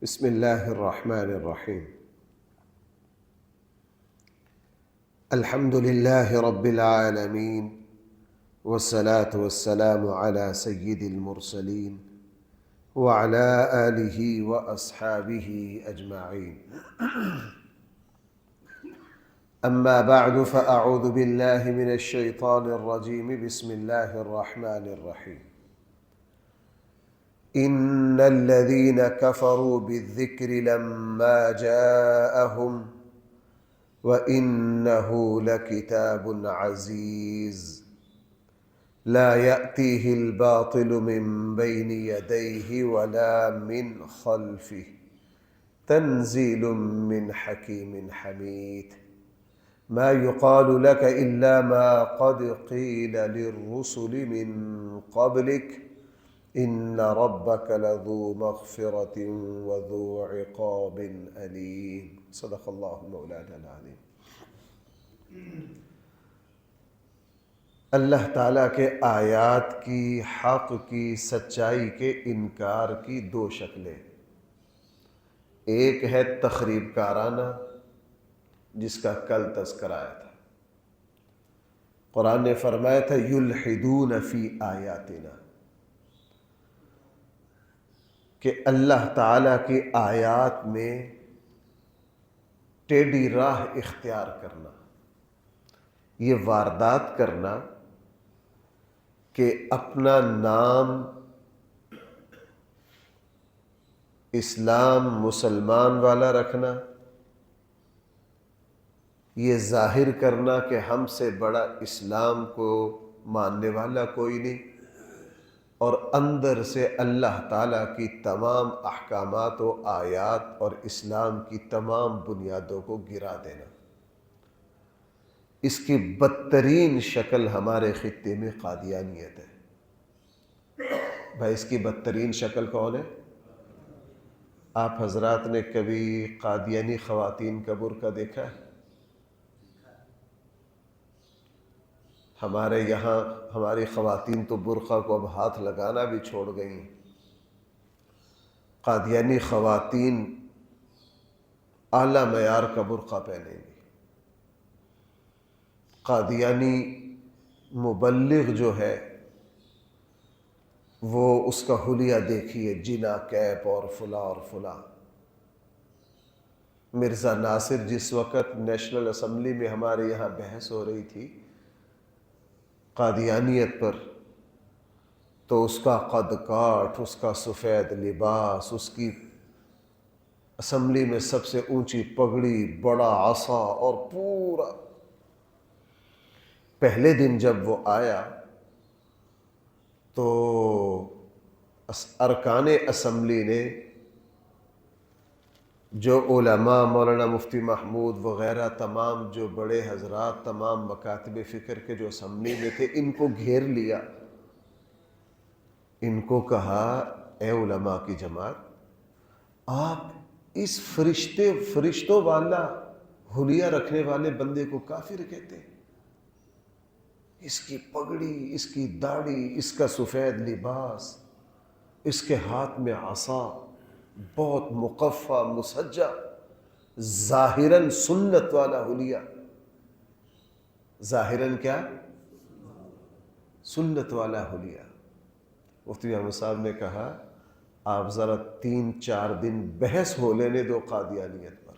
بسم اللہ الرحمن الرحیم الحمد للہ رب العالمین والصلاة والسلام على سید المرسلین وعلى آلہ واصحابہ اجمعین اما بعد فاعوذ باللہ من الشیطان الرجیم بسم اللہ الرحمن الرحیم ان الذين كفروا بالذكر لما جاءهم وانه لكتاب عزيز لا يأتيه الباطل من بين يديه ولا من خلفه تنزيل من حكيم حميد ما يقال لك إلا ما قد قيل للرسل من قبلك إن ربك لذو مغفرة وذو عقاب أليم صدق الله مولانا العظيم۔ اللہ تعالیٰ کے آیات کی، حق کی، سچائی کے انکار کی دو شکلیں، ایک ہے تخریب کارانہ جس کا کل تذکرہ آیا تھا۔ قرآن نے فرمایا تھا یلحدون فی آیاتنا، کہ اللہ تعالیٰ کی آیات میں ٹیڑھی راہ اختیار کرنا، یہ واردات کرنا کہ اپنا نام اسلام مسلمان والا رکھنا، یہ ظاہر کرنا کہ ہم سے بڑا اسلام کو ماننے والا کوئی نہیں، اور اندر سے اللہ تعالیٰ کی تمام احکامات و آیات اور اسلام کی تمام بنیادوں کو گرا دینا۔ اس کی بدترین شکل ہمارے خطے میں قادیانیت ہے۔ بھائی اس کی بدترین شکل کون ہے؟ آپ حضرات نے کبھی قادیانی خواتین کا برقع دیکھا ہے؟ ہمارے یہاں ہماری خواتین تو برقع کو اب ہاتھ لگانا بھی چھوڑ گئی ہیں۔ قادیانی خواتین اعلیٰ معیار کا برقع پہنیں گی۔ قادیانی مبلغ جو ہے وہ اس کا حلیہ دیکھیے، جنا کیپ اور فلاں اور فلاں۔ مرزا ناصر جس وقت نیشنل اسمبلی میں ہمارے یہاں بحث ہو رہی تھی قادیانیت پر، تو اس کا قد کاٹ، اس کا سفید لباس، اس کی اسمبلی میں سب سے اونچی پگڑی، بڑا عصا، اور پورا۔ پہلے دن جب وہ آیا تو ارکان اسمبلی نے، جو علماء، مولانا مفتی محمود وغیرہ، تمام جو بڑے حضرات، تمام مکاتب فکر کے جو اسمبلی میں تھے، ان کو گھیر لیا۔ ان کو کہا اے علماء کی جماعت، آپ اس فرشتوں والا حلیہ رکھنے والے بندے کو کافر کہتے ہیں؟ اس کی پگڑی، اس کی داڑھی، اس کا سفید لباس، اس کے ہاتھ میں عصا، بہت مقفع مسجع، ظاہراً سنت والا حلیہ۔ ظاہراً کیا؟ سنت والا حلیہ۔ مفتی محمد صاحب نے کہا آپ ذرا 3-4 دن بحث ہو لینے دو قادیانیت پر،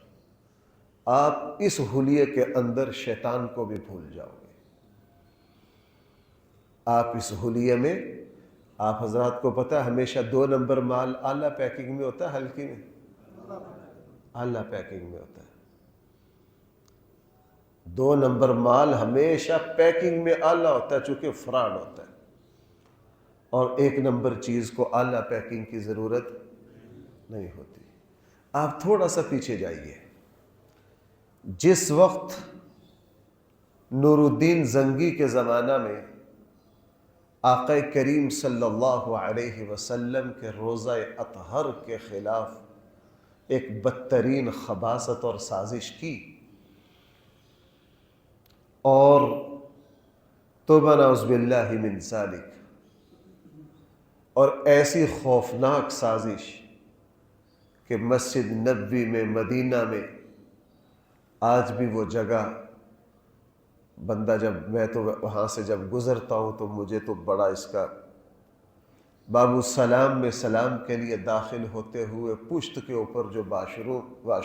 آپ اس حلیے کے اندر شیطان کو بھی بھول جاؤ گے۔ آپ اس حلیے میں، آپ حضرات کو پتہ ہے ہمیشہ 2 نمبر مال اعلیٰ پیکنگ میں ہوتا ہے، ہلکی میں؟ اعلیٰ پیکنگ میں ہوتا ہے۔ 2 نمبر مال ہمیشہ پیکنگ میں اعلیٰ ہوتا ہے، چونکہ فراڈ ہوتا ہے، اور 1 نمبر چیز کو اعلیٰ پیکنگ کی ضرورت نہیں ہوتی۔ آپ تھوڑا سا پیچھے جائیے، جس وقت نور الدین زنگی کے زمانہ میں آقا کریم صلی اللہ علیہ وسلم کے روضہ اطہر کے خلاف ایک بدترین خباثت اور سازش کی، اور توبہ نعوذ باللہ من ذالک، اور ایسی خوفناک سازش کہ مسجد نبوی میں مدینہ میں آج بھی وہ جگہ بندہ میں تو وہاں سے جب گزرتا ہوں تو مجھے تو بڑا اس کا باب السلام میں سلام کے لیے داخل ہوتے ہوئے پشت کے اوپر جو واش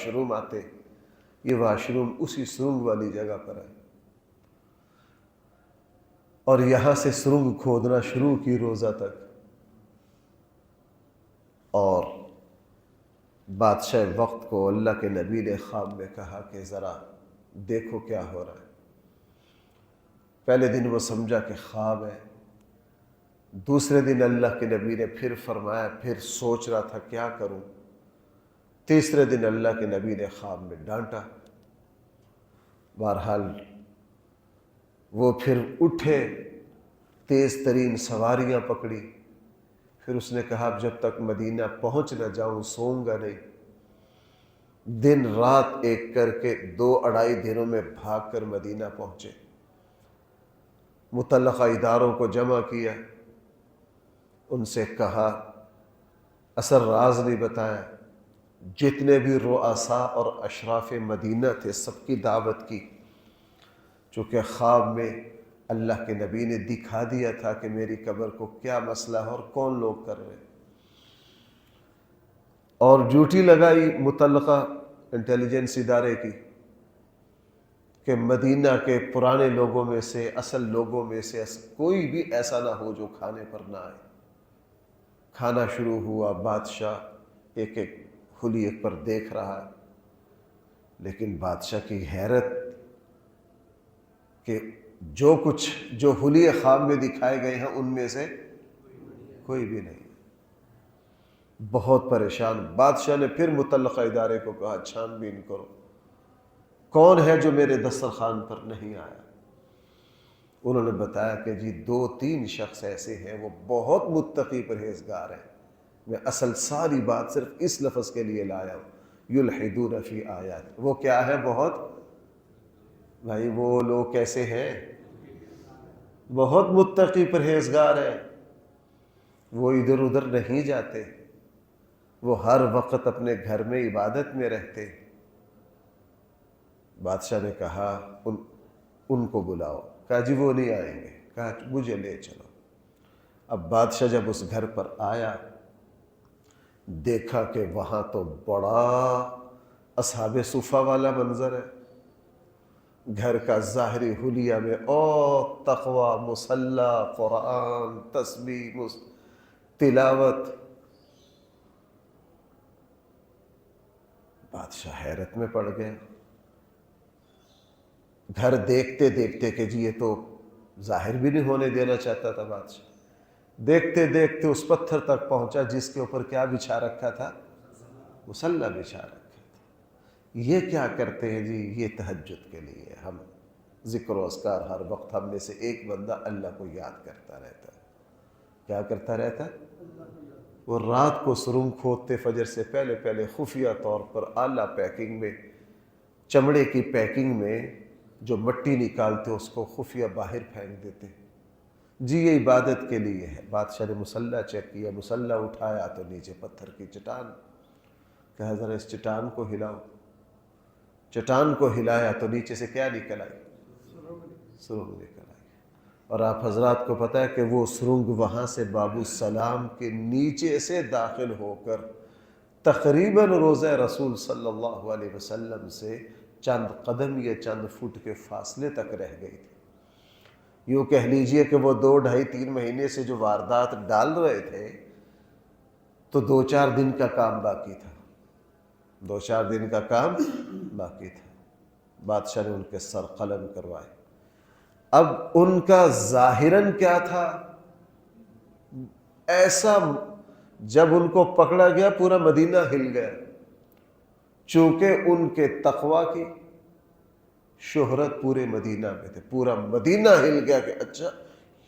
روم آتے، یہ واش روم اسی سرنگ والی جگہ پر ہے، اور یہاں سے سرنگ کھودنا شروع کی روزہ تک، اور بادشاہ وقت کو اللہ کے نبی نے خواب میں کہا کہ ذرا دیکھو کیا ہو رہا ہے۔ پہلے دن وہ سمجھا کہ خواب ہے، دوسرے دن اللہ کے نبی نے پھر فرمایا، پھر سوچ رہا تھا کیا کروں، تیسرے دن اللہ کے نبی نے خواب میں ڈانٹا۔ بہرحال وہ پھر اٹھے، تیز ترین سواریاں پکڑی، پھر اس نے کہا اب جب تک مدینہ پہنچ نہ جاؤں سوؤں گا نہیں۔ دن رات ایک کر کے 2-2.5 دنوں میں بھاگ کر مدینہ پہنچے، متعلقہ اداروں کو جمع کیا، ان سے کہا، اصل راز نہیں بتایا، جتنے بھی رؤساء اور اشراف مدینہ تھے سب کی دعوت کی، چونکہ خواب میں اللہ کے نبی نے دکھا دیا تھا کہ میری قبر کو کیا مسئلہ ہے اور کون لوگ کر رہے ہیں، اور ڈیوٹی لگائی متعلقہ انٹیلیجنس ادارے کی کہ مدینہ کے پرانے لوگوں میں سے، اصل لوگوں میں سے کوئی بھی ایسا نہ ہو جو کھانے پر نہ آئے۔ کھانا شروع ہوا، بادشاہ ایک ایک حلیے پر دیکھ رہا ہے، لیکن بادشاہ کی حیرت کہ جو حلیے خواب میں دکھائے گئے ہیں ان میں سے کوئی بھی نہیں۔ بہت پریشان، بادشاہ نے پھر متعلقہ ادارے کو کہا چھان بین کرو، کون ہے جو میرے دسترخوان پر نہیں آیا؟ انہوں نے بتایا کہ جی 2-3 شخص ایسے ہیں، وہ بہت متقی پرہیزگار ہیں، میں اصل ساری بات صرف اس لفظ کے لیے لایا ہوں، یلحدون فی آیات۔ وہ کیا ہے؟ بہت، بھائی وہ لوگ کیسے ہیں؟ بہت متقی پرہیزگار ہیں، وہ ادھر ادھر نہیں جاتے، وہ ہر وقت اپنے گھر میں عبادت میں رہتے۔ بادشاہ نے کہا ان کو بلاؤ، کہا جی وہ نہیں آئیں گے، کہا مجھے لے چلو۔ اب بادشاہ جب اس گھر پر آیا، دیکھا کہ وہاں تو بڑا اصحاب صفہ والا منظر ہے، گھر کا ظاہری حلیہ میں تقوی، مصلی، قرآن، تسبیح، تلاوت۔ بادشاہ حیرت میں پڑ گیا، گھر دیکھتے دیکھتے کہ جی یہ تو ظاہر بھی نہیں ہونے دینا چاہتا تھا بادشاہ، دیکھتے دیکھتے اس پتھر تک پہنچا جس کے اوپر کیا بچھا رکھا تھا؟ مصلی بچھا رکھا تھا۔ یہ کیا کرتے ہیں جی؟ یہ تہجد کے لیے ہم ذکر و اذکار، ہر وقت ہم میں سے ایک بندہ اللہ کو یاد کرتا رہتا ہے۔ کیا کرتا رہتا ہے؟ وہ رات کو سرنگ کھودتے فجر سے پہلے پہلے خفیہ طور پر اعلیٰ پیکنگ میں، چمڑے کی پیکنگ میں جو مٹی نکالتے اس کو خفیہ باہر پھینک دیتے۔ جی یہ عبادت کے لیے ہے۔ بادشاہ نے مصلی چیک کیا، مصلی اٹھایا تو نیچے پتھر کی چٹان، کہا ذرا اس چٹان کو ہلاؤ۔ چٹان کو ہلایا تو نیچے سے کیا نکل آئی؟ سرنگ نکل آئی۔ اور آپ حضرات کو پتہ ہے کہ وہ سرنگ وہاں سے باب السلام کے نیچے سے داخل ہو کر تقریباً روضہ رسول صلی اللہ علیہ وسلم سے چند قدم یا چند فٹ کے فاصلے تک رہ گئی تھی۔ یوں کہہ لیجئے کہ وہ 2-2.5-3 مہینے سے جو واردات ڈال رہے تھے تو 2-4 دن کا کام باقی تھا، 2-4 دن کا کام باقی تھا۔ بادشاہ نے ان کے سر قلم کروائے۔ اب ان کا ظاہراً کیا تھا؟ ایسا جب ان کو پکڑا گیا پورا مدینہ ہل گیا، چونکہ ان کے تقوی کی شہرت پورے مدینہ میں تھے، پورا مدینہ ہل گیا کہ اچھا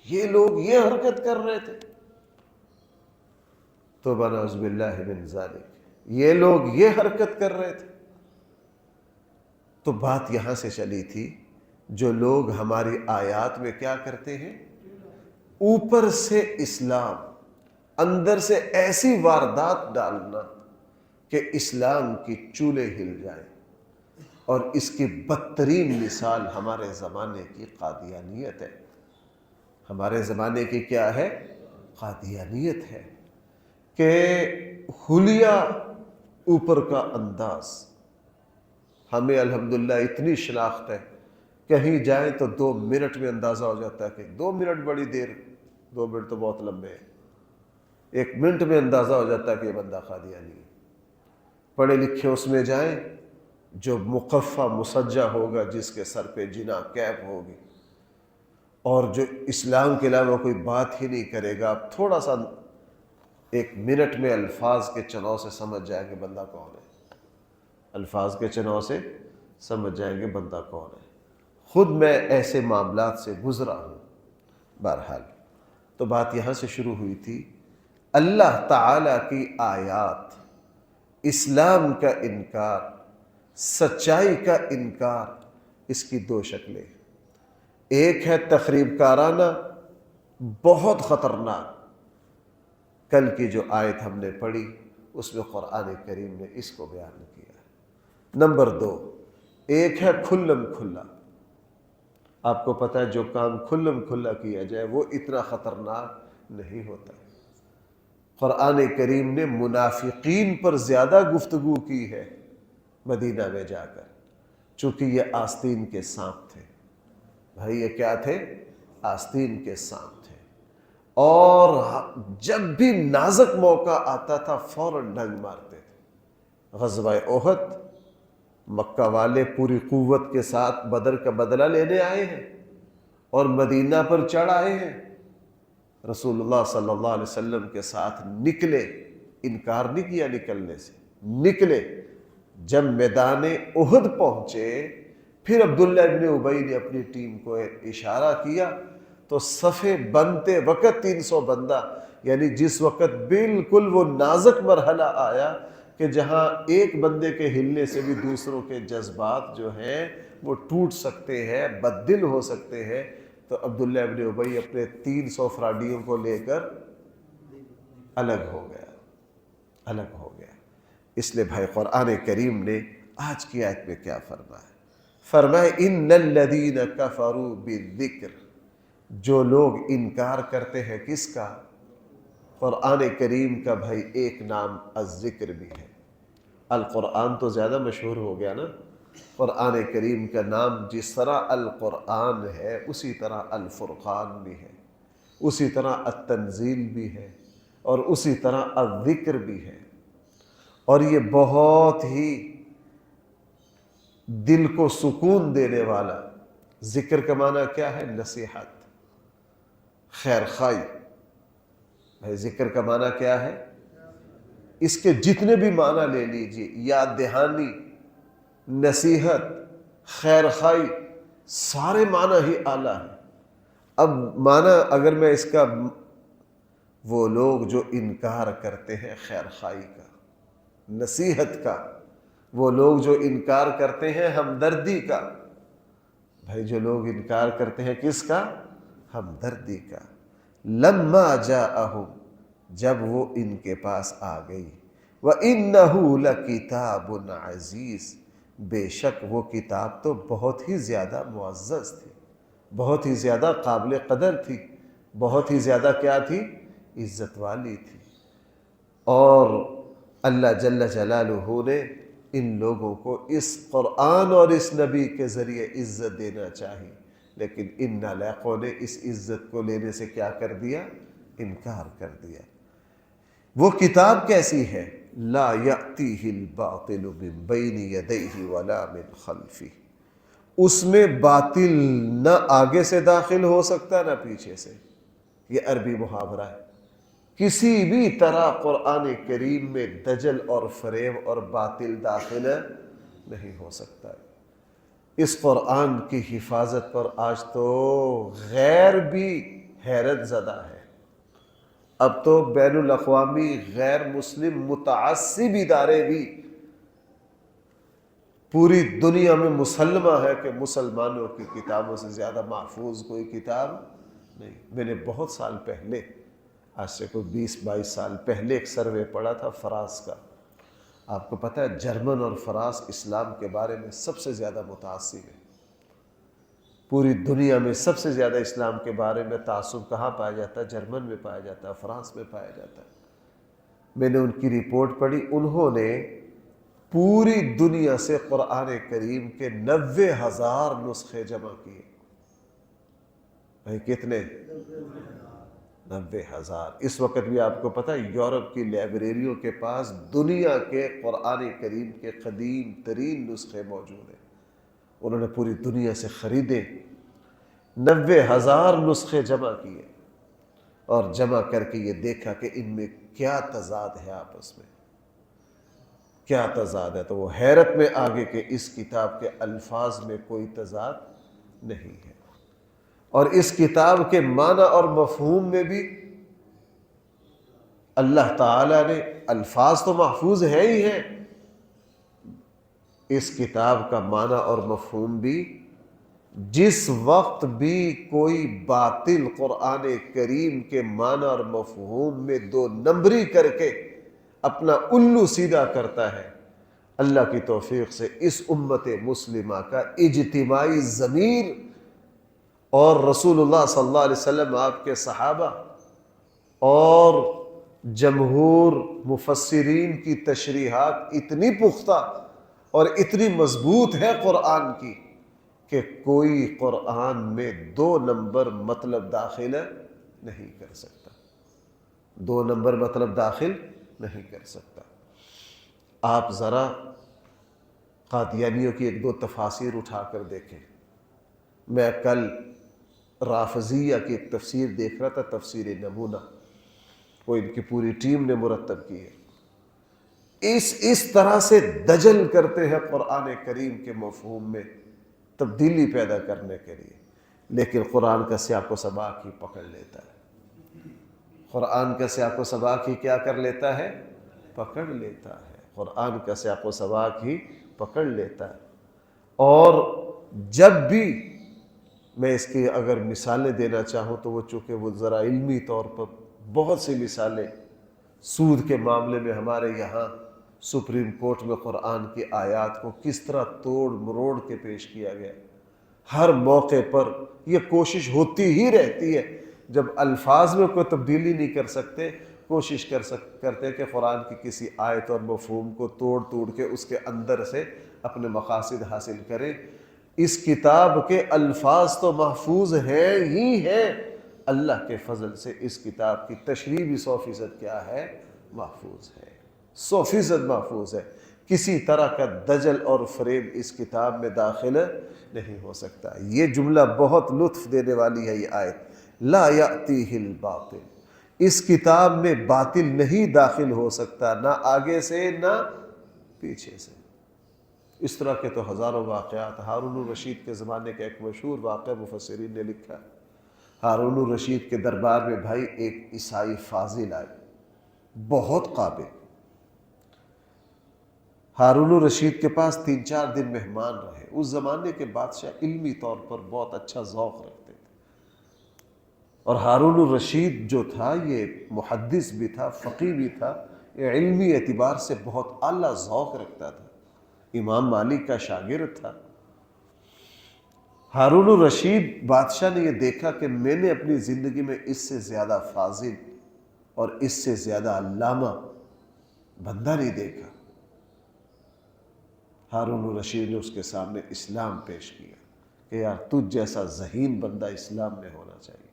یہ لوگ یہ حرکت کر رہے تھے، تو نعوذ باللہ من ذالک، یہ لوگ یہ حرکت کر رہے تھے۔ تو بات یہاں سے چلی تھی، جو لوگ ہماری آیات میں کیا کرتے ہیں؟ اوپر سے اسلام، اندر سے ایسی واردات ڈالنا کہ اسلام کی چولے ہل جائیں، اور اس کی بدترین مثال ہمارے زمانے کی قادیانیت ہے۔ ہمارے زمانے کی کیا ہے؟ قادیانیت ہے، کہ حلیہ اوپر کا انداز۔ ہمیں الحمدللہ اتنی شناخت ہے، کہیں جائیں تو 2 منٹ میں اندازہ ہو جاتا ہے کہ 2 منٹ بڑی دیر، 2 منٹ تو بہت لمبے ہیں، 1 منٹ میں اندازہ ہو جاتا ہے کہ یہ بندہ قادیانی ہے۔ پڑھے لکھے اس میں جائیں، جو مقفع مسجع ہوگا، جس کے سر پہ جنا کیپ ہوگی، اور جو اسلام کے علاوہ کوئی بات ہی نہیں کرے گا، آپ تھوڑا سا 1 منٹ میں الفاظ کے چناؤ سے سمجھ جائیں گے بندہ کون ہے۔ الفاظ کے چناؤ سے سمجھ جائیں گے بندہ کون ہے۔ خود میں ایسے معاملات سے گزرا ہوں۔ بہرحال تو بات یہاں سے شروع ہوئی تھی، اللہ تعالی کی آیات، اسلام کا انکار، سچائی کا انکار، اس کی 2 شکلیں۔ ایک ہے تخریب کارانہ، بہت خطرناک۔ کل کی جو آیت ہم نے پڑھی اس میں قرآن کریم نے اس کو بیان کیا۔ نمبر 2، ایک ہے کھلم کھلا۔ آپ کو پتہ ہے جو کام کھلم کھلا کیا جائے وہ اتنا خطرناک نہیں ہوتا۔ قرآن کریم نے منافقین پر زیادہ گفتگو کی ہے مدینہ میں جا کر، چونکہ یہ آستین کے سانپ تھے۔ بھائی یہ کیا تھے؟ آستین کے سانپ تھے، اور جب بھی نازک موقع آتا تھا فوراً ڈنگ مارتے تھے۔ غزوہ احد، مکہ والے پوری قوت کے ساتھ بدر کا بدلہ لینے آئے ہیں اور مدینہ پر چڑھ آئے ہیں۔ رسول اللہ صلی اللہ علیہ وسلم کے ساتھ نکلے، انکار نہیں کیا نکلنے سے، نکلے۔ جب میدان احد پہنچے، پھر عبداللہ ابن ابی نے اپنی ٹیم کو اشارہ کیا تو صفے بنتے وقت 300 بندہ، یعنی جس وقت بالکل وہ نازک مرحلہ آیا کہ جہاں ایک بندے کے ہلنے سے بھی دوسروں کے جذبات جو ہیں وہ ٹوٹ سکتے ہیں، بددل ہو سکتے ہیں، تو عبداللہ ابن ابی اپنے 300 فراڈیوں کو لے کر الگ ہو گیا۔ اس لیے بھائی قرآن کریم نے آج کی آیت میں کیا فرمایا؟ فرمایا ان الذین کفروا بالذکر، جو لوگ انکار کرتے ہیں کس کا؟ قرآن کریم کا بھائی ایک نام الذکر بھی ہے۔ القرآن تو زیادہ مشہور ہو گیا نا، قرآن کریم کا نام جس طرح القرآن ہے اسی طرح الفرقان بھی ہے، اسی طرح التنزیل بھی ہے، اور اسی طرح الذکر بھی ہے۔ اور یہ بہت ہی دل کو سکون دینے والا۔ ذکر کا معنی کیا ہے؟ نصیحت، خیر خواہی۔ بھائی ذکر کا معنی کیا ہے؟ اس کے جتنے بھی معنی لے لیجئے، یاد دہانی، نصیحت، خیر خواہی، سارے معنی ہی اعلیٰ ہیں۔ اب معنی اگر میں اس کا، وہ لوگ جو انکار کرتے ہیں خیر خواہی کا، نصیحت کا، وہ لوگ جو انکار کرتے ہیں ہمدردی کا۔ بھائی جو لوگ انکار کرتے ہیں کس کا؟ ہمدردی کا۔ لما جاءہم، جب وہ ان کے پاس آ گئی، وَإِنَّهُ لَكِتَابٌ عَزِيزٌ، بے شک وہ کتاب تو بہت ہی زیادہ معزز تھی، بہت ہی زیادہ قابل قدر تھی، بہت ہی زیادہ کیا تھی؟ عزت والی تھی۔ اور اللہ جل جلالہ نے ان لوگوں کو اس قرآن اور اس نبی کے ذریعے عزت دینا چاہیے، لیکن ان نالائقوں نے اس عزت کو لینے سے کیا کر دیا؟ انکار کر دیا۔ وہ کتاب کیسی ہے؟ لا یأتیہ الباطل من بین یدیہ ولا من خلفہ، اس میں باطل نہ آگے سے داخل ہو سکتا نہ پیچھے سے۔ یہ عربی محاورہ ہے۔ کسی بھی طرح قرآن کریم میں دجل اور فریب اور باطل داخل نہیں ہو سکتا ہے۔ اس قرآن کی حفاظت پر آج تو غیر بھی حیرت زدہ ہے۔ اب تو بین الاقوامی غیر مسلم متعصب ادارے بھی پوری دنیا میں مسلمہ ہے کہ مسلمانوں کی کتابوں سے زیادہ محفوظ کوئی کتاب نہیں۔ میں نے بہت سال پہلے، آج سے کوئی 20-22 سال پہلے ایک سروے پڑھا تھا فراز کا۔ آپ کو پتہ ہے جرمن اور فرانس اسلام کے بارے میں سب سے زیادہ متعصب ہے. پوری دنیا میں سب سے زیادہ اسلام کے بارے میں تعصب کہاں پایا جاتا ہے؟ جرمن میں پایا جاتا ہے، فرانس میں پایا جاتا ہے. میں نے ان کی رپورٹ پڑھی، انہوں نے پوری دنیا سے قرآن کریم کے 90,000 نسخے جمع کیے. بھائی کتنے؟ 90,000. اس وقت بھی آپ کو پتہ ہے یورپ کی لائبریریوں کے پاس دنیا کے قرآن کریم کے قدیم ترین نسخے موجود ہیں. انہوں نے پوری دنیا سے خریدے، 90,000 نسخے جمع کیے اور جمع کر کے یہ دیکھا کہ ان میں کیا تضاد ہے، آپس میں کیا تضاد ہے. تو وہ حیرت میں آگے کہ اس کتاب کے الفاظ میں کوئی تضاد نہیں ہے، اور اس کتاب کے معنی اور مفہوم میں بھی اللہ تعالیٰ نے، الفاظ تو محفوظ ہیں ہی ہیں، اس کتاب کا معنی اور مفہوم بھی جس وقت بھی کوئی باطل قرآن کریم کے معنی اور مفہوم میں 2 نمبری کر کے اپنا الو سیدھا کرتا ہے، اللہ کی توفیق سے اس امت مسلمہ کا اجتماعی ضمیر اور رسول اللہ صلی اللہ علیہ وسلم، آپ کے صحابہ اور جمہور مفسرین کی تشریحات اتنی پختہ اور اتنی مضبوط ہے قرآن کی کہ کوئی قرآن میں 2 نمبر مطلب داخل نہیں کر سکتا، 2 نمبر مطلب داخل نہیں کر سکتا. آپ ذرا قادیانیوں کی 1-2 تفاسیر اٹھا کر دیکھیں. میں کل رافضیہ کی ایک تفسیر دیکھ رہا تھا، تفسیر نمونہ، وہ ان کی پوری ٹیم نے مرتب کی ہے. اس طرح سے دجل کرتے ہیں قرآن کریم کے مفہوم میں تبدیلی پیدا کرنے کے لیے، لیکن قرآن کا سیاق و سباق ہی پکڑ لیتا ہے. قرآن کا سیاق و سباق ہی کیا کر لیتا ہے؟ پکڑ لیتا ہے. قرآن کا سیاق و سباق ہی پکڑ لیتا ہے. اور جب بھی میں اس کی اگر مثالیں دینا چاہوں تو وہ چونکہ وہ ذرا علمی طور پر بہت سی مثالیں، سود کے معاملے میں ہمارے یہاں سپریم کورٹ میں قرآن کی آیات کو کس طرح توڑ مروڑ کے پیش کیا گیا. ہر موقع پر یہ کوشش ہوتی ہی رہتی ہے، جب الفاظ میں کوئی تبدیلی نہیں کر سکتے، کوشش کرتے ہیں کہ قرآن کی کسی آیت اور مفہوم کو توڑ کے اس کے اندر سے اپنے مقاصد حاصل کریں. اس کتاب کے الفاظ تو محفوظ ہیں ہی ہیں، اللہ کے فضل سے اس کتاب کی تشریح بھی 100% کیا ہے؟ محفوظ ہے، 100% محفوظ ہے. کسی طرح کا دجل اور فریب اس کتاب میں داخل نہیں ہو سکتا. یہ جملہ بہت لطف دینے والی ہے، یہ آیت، لا یأتیہ الباطل، اس کتاب میں باطل نہیں داخل ہو سکتا، نہ آگے سے نہ پیچھے سے. اس طرح کے تو ہزاروں واقعات. ہارون الرشید کے زمانے کا ایک مشہور واقعہ مفسرین نے لکھا. ہارون الرشید کے دربار میں بھائی ایک عیسائی فاضل آئے، بہت قابل. ہارون الرشید کے پاس 3-4 دن مہمان رہے. اس زمانے کے بادشاہ علمی طور پر بہت اچھا ذوق رکھتے تھے، اور ہارون الرشید جو تھا یہ محدث بھی تھا، فقیہ بھی تھا، یہ علمی اعتبار سے بہت اعلیٰ ذوق رکھتا تھا، امام مالک کا شاگرد تھا. ہارون الرشید بادشاہ نے یہ دیکھا کہ میں نے اپنی زندگی میں اس سے زیادہ فاضل اور اس سے زیادہ علامہ بندہ نہیں دیکھا. ہارون الرشید نے اس کے سامنے اسلام پیش کیا کہ یار تجھ جیسا ذہین بندہ اسلام میں ہونا چاہیے.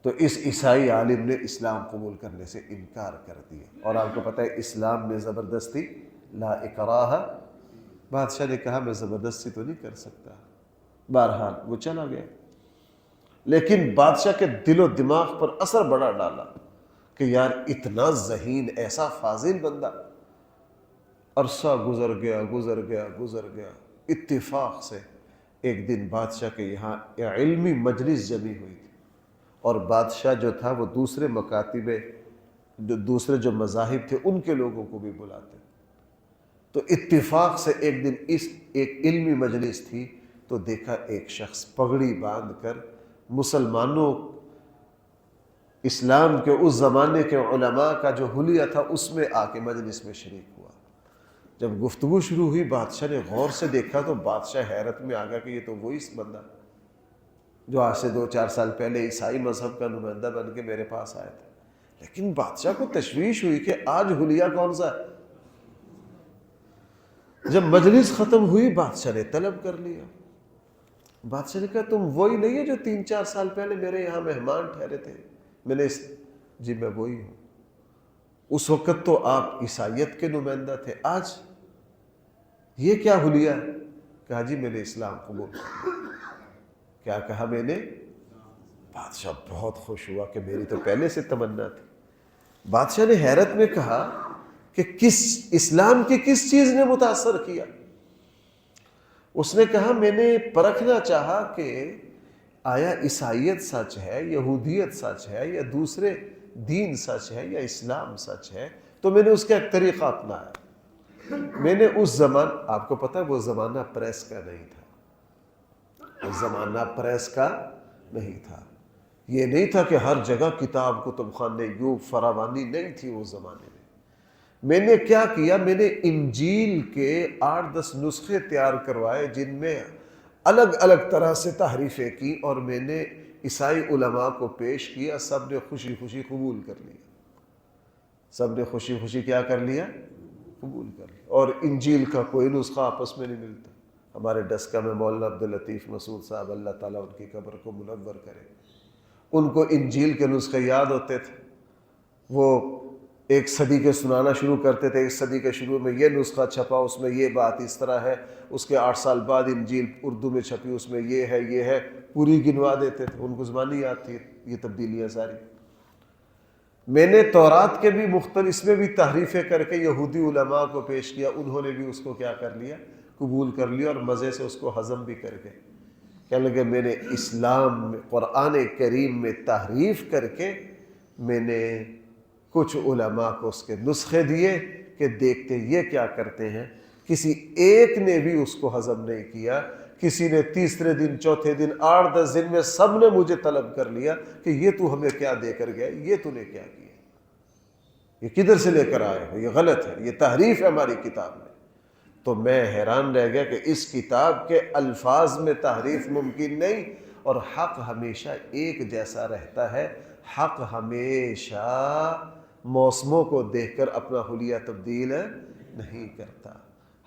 تو اس عیسائی عالم نے اسلام قبول کرنے سے انکار کر دیا. اور آپ کو پتہ ہے اسلام میں زبردستی لا اکراہ، بادشاہ نے کہا میں زبردستی تو نہیں کر سکتا. بہرحال وہ چلا گیا، لیکن بادشاہ کے دل و دماغ پر اثر بڑا ڈالا کہ یار اتنا ذہین، ایسا فاضل بندہ. عرصہ گزر گیا. اتفاق سے ایک دن بادشاہ کے یہاں علمی مجلس جمی ہوئی تھی، اور بادشاہ جو تھا وہ دوسرے مکاتب، جو دوسرے جو مذاہب تھے ان کے لوگوں کو بھی بلاتے. تو اتفاق سے ایک دن اس ایک علمی مجلس تھی تو دیکھا ایک شخص پگڑی باندھ کر مسلمانوں اسلام کے اس زمانے کے علماء کا جو حلیہ تھا اس میں آ کے مجلس میں شریک ہوا۔ جب گفتگو شروع ہوئی بادشاہ نے غور سے دیکھا تو بادشاہ حیرت میں آ گیا کہ یہ تو وہی بندہ جو آج سے 2-4 سال پہلے عیسائی مذہب کا نمائندہ بن کے میرے پاس آیا تھا۔ لیکن بادشاہ کو تشویش ہوئی کہ آج حلیہ کون سا ہے۔ جب مجلس ختم ہوئی بادشاہ نے طلب کر لیا۔ بادشاہ نے کہا تم وہی نہیں ہے جو 3-4 سال پہلے میرے یہاں مہمان ٹھہرے تھے؟ میں نے جی میں وہی ہوں۔ اس وقت تو آپ عیسائیت کے نمائندہ تھے، آج یہ کیا حلیہ ہے؟ کہا جی میں نے اسلام قبول کیا۔ کیا کہا میں نے؟ بادشاہ بہت خوش ہوا کہ میری تو پہلے سے تمنا تھی۔ بادشاہ نے حیرت میں کہا کہ اسلام کی کس چیز نے متاثر کیا؟ اس نے کہا میں نے پرکھنا چاہا کہ آیا عیسائیت سچ ہے، یہودیت سچ ہے، یا دوسرے دین سچ ہے، یا اسلام سچ ہے، تو میں نے اس کا ایک طریقہ اپنایا۔ میں نے اس آپ کو پتہ ہے وہ زمانہ پریس کا نہیں تھا، وہ زمانہ پریس کا نہیں تھا، یہ نہیں تھا کہ ہر جگہ کتاب کتب خانے یوں فراوانی نہیں تھی اس زمانے میں۔ میں نے کیا کیا، میں نے انجیل کے 8-10 نسخے تیار کروائے جن میں الگ الگ طرح سے تحریفیں کی، اور میں نے عیسائی علماء کو پیش کیا، سب نے خوشی خوشی قبول کر لیا۔ سب نے خوشی خوشی کیا کر لیا؟ قبول کر لیا۔ اور انجیل کا کوئی نسخہ آپس میں نہیں ملتا۔ ہمارے ڈسکہ میں مولانا عبداللطیف مسعود صاحب، اللہ تعالیٰ ان کی قبر کو منور کرے، ان کو انجیل کے نسخے یاد ہوتے تھے، وہ 1 صدی کے سنانا شروع کرتے تھے۔ 1 صدی کے شروع میں یہ نسخہ چھپا، اس میں یہ بات اس طرح ہے، اس کے 8 سال بعد انجیل اردو میں چھپی، اس میں یہ ہے، پوری گنوا دیتے تھے، ان کو زبانی یاد تھی یہ تبدیلیاں ساری۔ میں نے تورات کے بھی مختلف، اس میں بھی تحریفیں کر کے یہودی علماء کو پیش کیا، انہوں نے بھی اس کو کیا کر لیا؟ قبول کر لیا، اور مزے سے اس کو ہضم بھی کر کے کہنے لگے میں نے اسلام میں قرآن کریم میں تحریف کر کے میں نے کچھ علماء کو اس کے نسخے دیے کہ دیکھتے یہ کیا کرتے ہیں۔ کسی ایک نے بھی اس کو ہضم نہیں کیا، کسی نے تیسرے دن، چوتھے دن، 8-10 دن میں سب نے مجھے طلب کر لیا کہ یہ تو ہمیں کیا دے کر گیا، یہ تو نے کیا کیا، یہ کدھر سے لے کر آئے ہو، یہ غلط ہے، یہ تحریف ہے ہماری کتاب میں۔ تو میں حیران رہ گیا کہ اس کتاب کے الفاظ میں تحریف ممکن نہیں، اور حق ہمیشہ ایک جیسا رہتا ہے۔ حق ہمیشہ موسموں کو دیکھ کر اپنا حلیہ تبدیل نہیں کرتا۔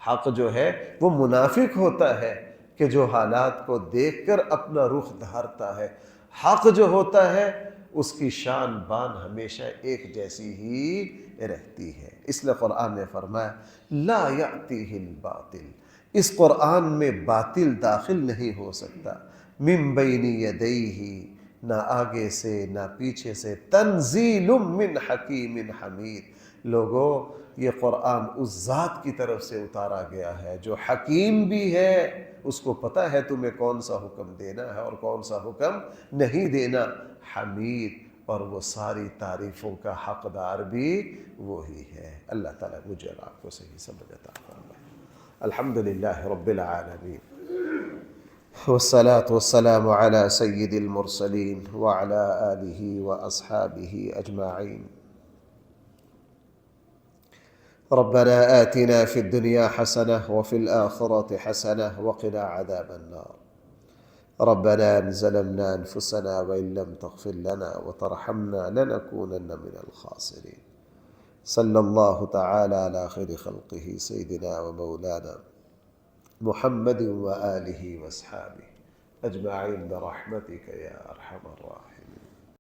حق جو ہے وہ منافق ہوتا ہے کہ جو حالات کو دیکھ کر اپنا رخ دھارتا ہے۔ حق جو ہوتا ہے اس کی شان بان ہمیشہ ایک جیسی ہی رہتی ہے۔ اس لیے قرآن نے فرمایا لا یأتیہ الباطل، اس قرآن میں باطل داخل نہیں ہو سکتا، من بین یدیہ، نہ آگے سے نہ پیچھے سے، تنزیل من حکیم حمید۔ لوگو یہ قرآن اس ذات کی طرف سے اتارا گیا ہے جو حکیم بھی ہے، اس کو پتہ ہے تمہیں کون سا حکم دینا ہے اور کون سا حکم نہیں دینا، حمید، اور وہ ساری تعریفوں کا حقدار بھی وہی ہے۔ اللہ تعالیٰ مجھے اور آپ کو صحیح سمجھ عطا فرمائے۔ الحمدللہ رب العالمین، والصلاة والسلام على سید المرسلین وعلى آلہ واصحابہ اجمعین۔ ربنا آتنا في الدنيا حسنة وفي الآخرة حسنة وقنا عذاب النار۔ ربنا ظلمنا أنفسنا وإن لم تغفر لنا وترحمنا لنكونن من الخاسرين۔ صلى الله تعالى على خير خلقه سيدنا ومولانا محمد وآله وأصحابه أجمعين برحمتك يا أرحم الراحمين۔